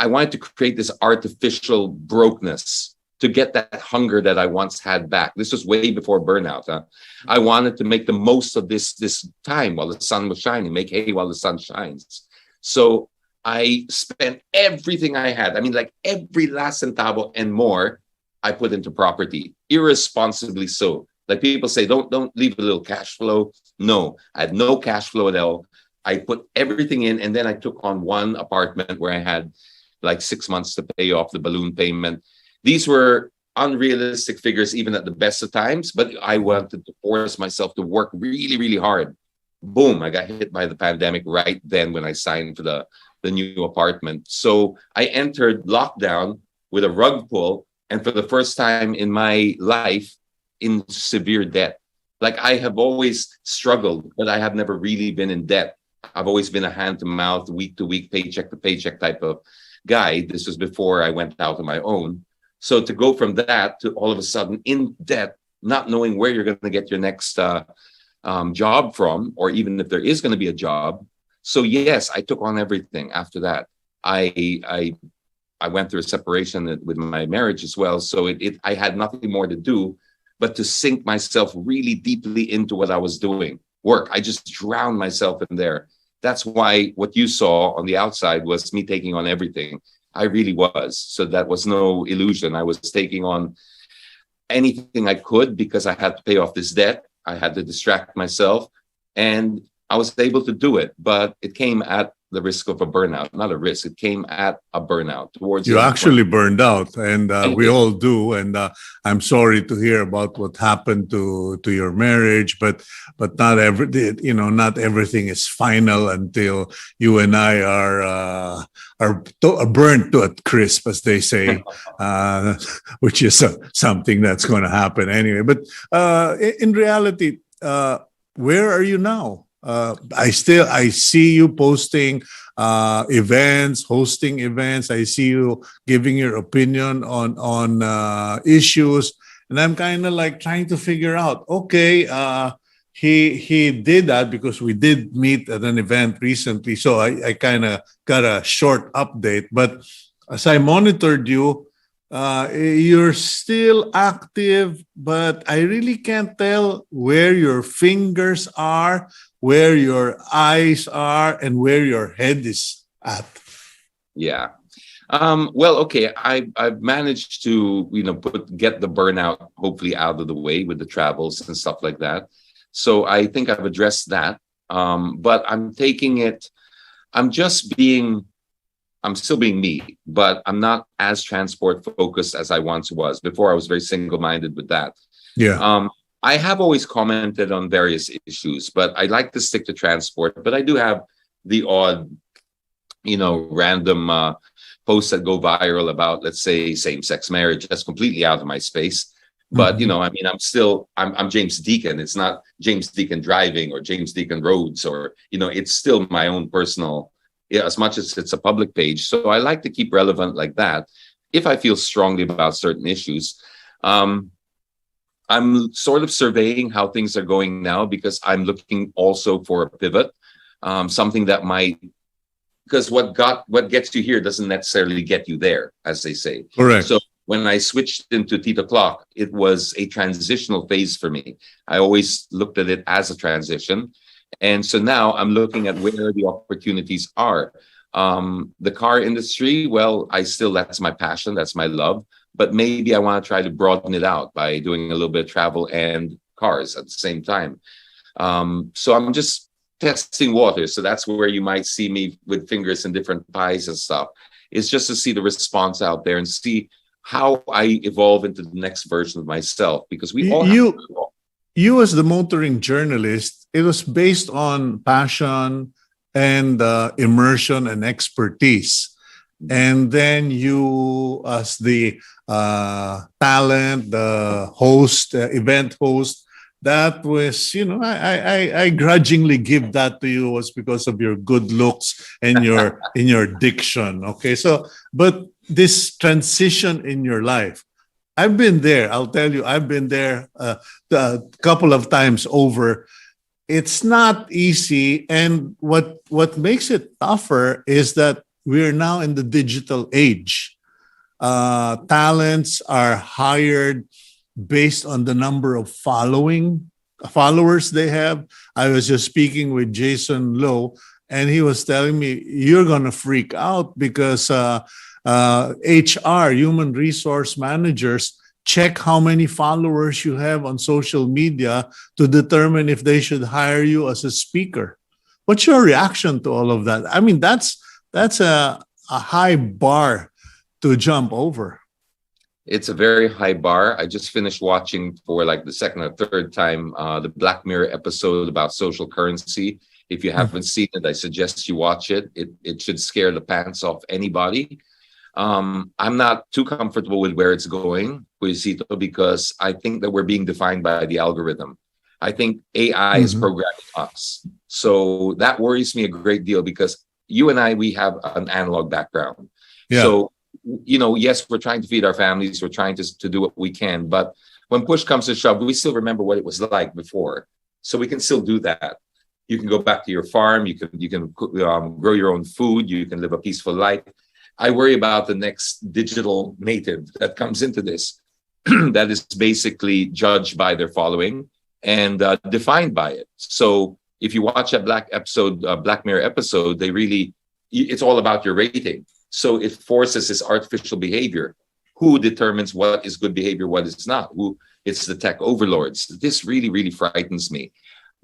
wanted to create this artificial brokenness to get that hunger that I once had back. This was way before burnout. I wanted to make the most of this time while the sun was shining, make hay while the sun shines. So I spent everything I had. I mean, like every last centavo and more, I put into property, irresponsibly so. Like people say, don't leave a little cash flow. No, I had no cash flow at all. I put everything in, and then I took on one apartment where I had like 6 months to pay off the balloon payment. These were unrealistic figures, even at the best of times, but I wanted to force myself to work really, really hard. Boom, I got hit by the pandemic right then when I signed for the new apartment. So I entered lockdown with a rug pull, and for the first time in my life, in severe debt. Like I have always struggled, but I have never really been in debt. I've always been a hand to mouth, week to week, paycheck to paycheck type of guy. This was before I went out on my own. So to go from that to all of a sudden in debt, not knowing where you're going to get your next job from, or even if there is going to be a job. So yes, I took on everything after that. I went through a separation with my marriage as well. So I had nothing more to do but to sink myself really deeply into what I was doing. Work. I just drowned myself in there. That's why what you saw on the outside was me taking on everything. I really was. So that was no illusion. I was taking on anything I could because I had to pay off this debt. I had to distract myself, and I was able to do it, but it came at the risk of a burnout. Not a risk, it came at a burnout towards you actually burned out, and we all do. And I'm sorry to hear about what happened to your marriage, but not everything is final until you and I are burnt to a crisp, as they say, which is something that's going to happen anyway. But in reality, where are you now? I see you posting events, hosting events. I see you giving your opinion on issues, and I'm kind of like trying to figure out. Okay, he did that because we did meet at an event recently, so I kind of got a short update. But as I monitored you, you're still active, but I really can't tell where your fingers are. where your eyes are and where your head is at. Yeah. Well, okay. I've managed to, get the burnout hopefully out of the way with the travels and stuff like that. So I think I've addressed that. But I'm taking it, I'm just being, I'm still being me, but I'm not as transport focused as I once was. Before I was very single-minded with that. Yeah. I have always commented on various issues, but I like to stick to transport. But I do have the odd, random posts that go viral about, let's say, same-sex marriage. That's completely out of my space. But I'm James Deakin. It's not James Deakin driving or James Deakin roads, or it's still my own personal. Yeah, as much as it's a public page. So I like to keep relevant like that. If I feel strongly about certain issues, I'm sort of surveying how things are going now, because I'm looking also for a pivot, something that might. Because what gets you here doesn't necessarily get you there, as they say. Correct. So when I switched into Tito Clock, it was a transitional phase for me. I always looked at it as a transition. And so now I'm looking at where the opportunities are. The car industry, well, that's my passion, that's my love. But maybe I want to try to broaden it out by doing a little bit of travel and cars at the same time. So I'm just testing water. So that's where you might see me with fingers in different pies and stuff. It's just to see the response out there and see how I evolve into the next version of myself, because we all have to evolve. You as the motoring journalist, it was based on passion and immersion and expertise. And then you, as the talent, the host, event host, that was, I grudgingly give that to you, was because of your good looks and your in your diction. Okay, so but this transition in your life, I've been there. I'll tell you, I've been there a couple of times over. It's not easy, and what makes it tougher is that we're now in the digital age. Talents are hired based on the number of followers they have. I was just speaking with Jason Lowe, and he was telling me, you're going to freak out because HR, human resource managers, check how many followers you have on social media to determine if they should hire you as a speaker. What's your reaction to all of that? I mean, that's a high bar to jump over. It's a very high bar. I just finished watching for like the second or third time the Black Mirror episode about social currency. If you haven't seen it, I suggest you watch it. It should scare the pants off anybody. I'm not too comfortable with where it's going, Cito, because I think that we're being defined by the algorithm. I think AI is programming us. So that worries me a great deal, because you and I, we have an analog background. Yeah. So yes, we're trying to feed our families. We're trying to do what we can. But when push comes to shove, we still remember what it was like before. So we can still do that. You can go back to your farm. You can grow your own food. You can live a peaceful life. I worry about the next digital native that comes into this, that is basically judged by their following and defined by it. So if you watch a Black Mirror episode, it's all about your rating. So it forces this artificial behavior. Who determines what is good behavior, what is not? It's the tech overlords. This really, really frightens me.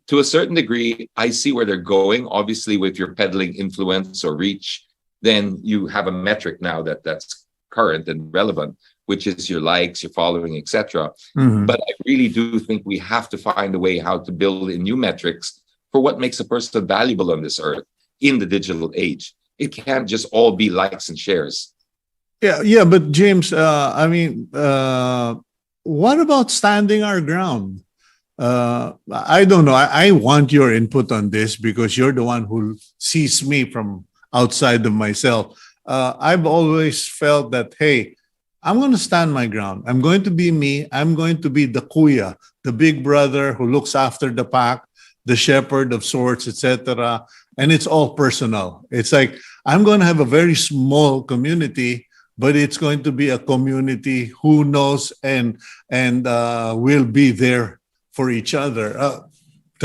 To a certain degree, I see where they're going. Obviously, with your peddling influence or reach, then you have a metric now that's current and relevant, which is your likes, your following, etc. But I really do think we have to find a way how to build in new metrics for what makes a person valuable on this earth in the digital age. It can't just all be likes and shares. Yeah. But James, what about standing our ground? I don't know. I want your input on this, because you're the one who sees me from outside of myself. I've always felt that, hey, I'm going to stand my ground. I'm going to be me. I'm going to be the kuya, the big brother who looks after the pack, the shepherd of sorts, etc. And it's all personal. It's like, I'm going to have a very small community, but it's going to be a community who knows and will be there for each other.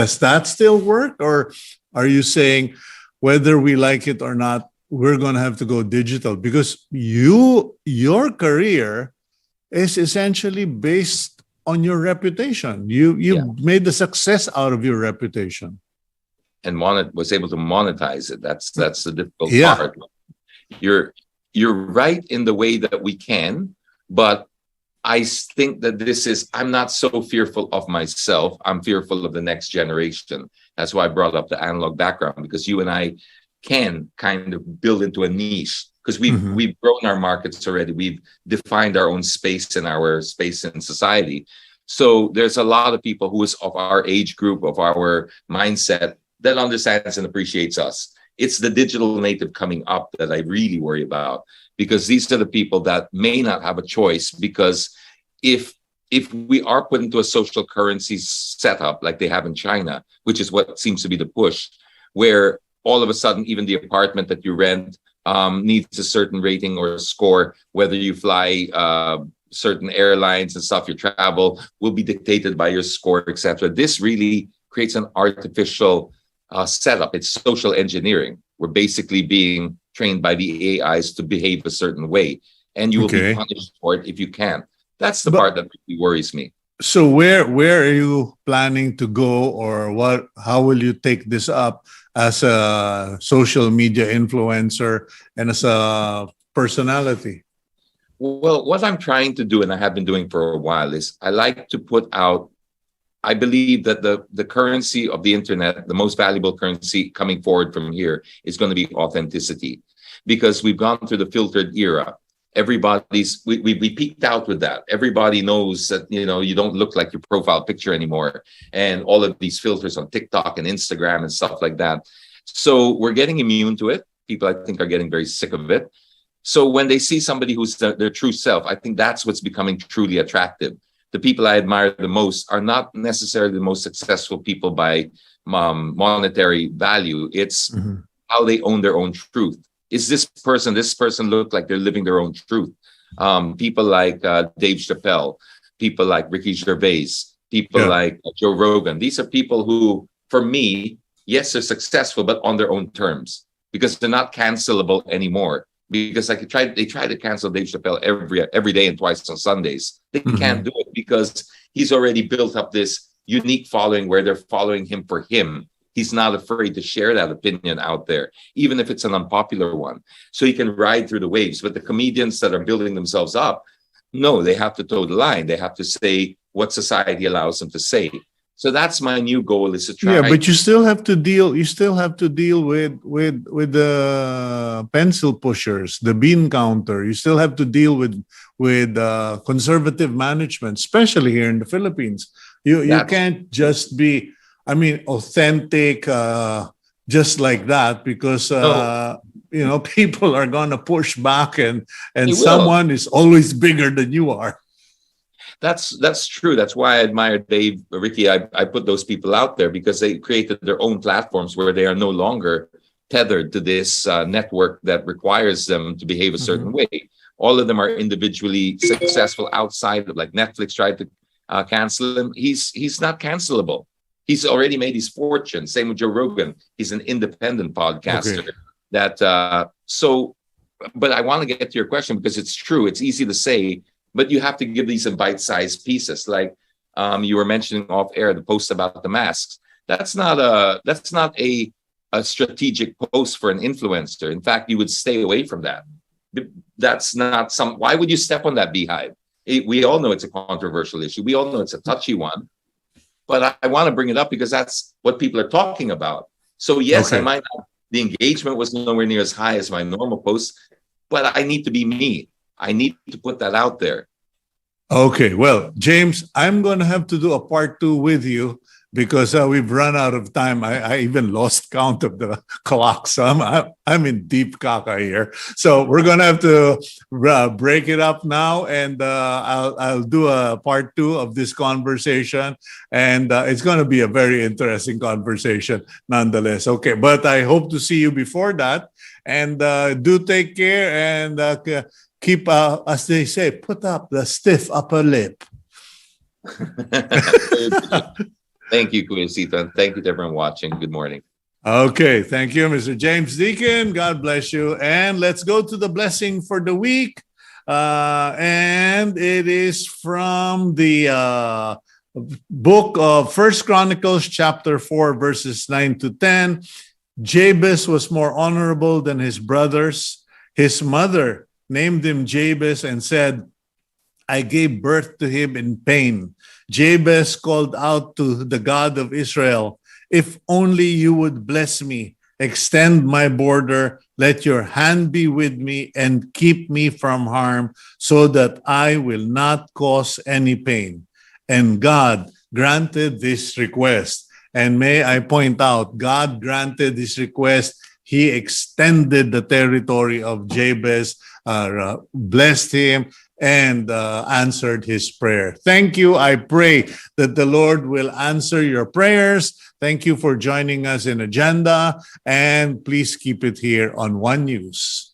Does that still work? Or are you saying whether we like it or not, we're going to have to go digital? Because your career is essentially based on your reputation. You made the success out of your reputation. And was able to monetize it. That's the difficult Yeah. part. You're right in the way that we can, but I think that I'm not so fearful of myself. I'm fearful of the next generation. That's why I brought up the analog background, because you and I can kind of build into a niche, because we've grown our markets already. We've defined our own space in society. So there's a lot of people who is of our age group, of our mindset, that understands and appreciates us. It's the digital native coming up that I really worry about, because these are the people that may not have a choice, because if we are put into a social currency setup like they have in China, which is what seems to be the push, where all of a sudden even the apartment that you rent needs a certain rating or score, whether you fly certain airlines and stuff, your travel will be dictated by your score, etc. This really creates an artificial setup. It's social engineering. We're basically being trained by the AIs to behave a certain way, and you will be punished for it if you can't. That's the part that really worries me. So where are you planning to go, or what? How will you take this up as a social media influencer and as a personality? Well, what I'm trying to do, and I have been doing for a while, is I like to put out. I believe that the currency of the internet, the most valuable currency coming forward from here, is going to be authenticity, because we've gone through the filtered era. We peaked out with that. Everybody knows that, you don't look like your profile picture anymore, and all of these filters on TikTok and Instagram and stuff like that. So we're getting immune to it. People, I think, are getting very sick of it. So when they see somebody who's their true self, I think that's what's becoming truly attractive. The people I admire the most are not necessarily the most successful people by monetary value. It's how they own their own truth. Is this person look like they're living their own truth? People like Dave Chappelle, people like Ricky Gervais, people like Joe Rogan. These are people who, for me, yes, they're successful, but on their own terms, because they're not cancelable anymore. Because they try to cancel Dave Chappelle every day and twice on Sundays. They can't do it because he's already built up this unique following where they're following him for him. He's not afraid to share that opinion out there, even if it's an unpopular one. So he can ride through the waves. But the comedians that are building themselves up, no, they have to toe the line. They have to say what society allows them to say. So that's my new goal, is to try. Yeah, but you still have to deal. You still have to deal with the pencil pushers, the bean counter. You still have to deal with conservative management, especially here in the Philippines. You can't just be, authentic just like that, because people are gonna push back, and someone is always bigger than you are. That's true. That's why I admire Dave, Ricky. I put those people out there because they created their own platforms where they are no longer tethered to this network that requires them to behave a certain way. All of them are individually successful outside of, like Netflix tried to cancel him. He's not cancelable. He's already made his fortune. Same with Joe Rogan. He's an independent podcaster. But I want to get to your question, because it's true. It's easy to say, but you have to give these in bite-sized pieces. Like you were mentioning off air, the post about the masks. That's not a strategic post for an influencer. In fact, you would stay away from that. That's not why would you step on that beehive? We all know it's a controversial issue. We all know it's a touchy one. But I want to bring it up because that's what people are talking about. So yes, I might not, the engagement was nowhere near as high as my normal posts, but I need to be me. I need to put that out there. Okay, well, James, I'm going to have to do a part 2 with you, because we've run out of time. I even lost count of the clock, so I'm in deep caca here. So we're going to have to break it up now, and I'll do a part 2 of this conversation, and it's going to be a very interesting conversation nonetheless. Okay, but I hope to see you before that, and do take care, and keep, as they say, put up the stiff upper lip. Thank you, Kuya Cito, and thank you to everyone watching. Good morning. Okay, thank you, Mr. James Deakin. God bless you. And let's go to the blessing for the week. And it is from the book of First Chronicles, chapter 4, verses 9 to 10. Jabez was more honorable than his brothers. His mother named him Jabez and said, I gave birth to him in pain. Jabez called out to the God of Israel, if only you would bless me, extend my border, let your hand be with me and keep me from harm so that I will not cause any pain. And God granted this request. And may I point out, God granted this request. He extended the territory of Jabez, blessed him, and answered his prayer. Thank you. I pray that the Lord will answer your prayers. Thank you for joining us in Agenda, and please keep it here on One News.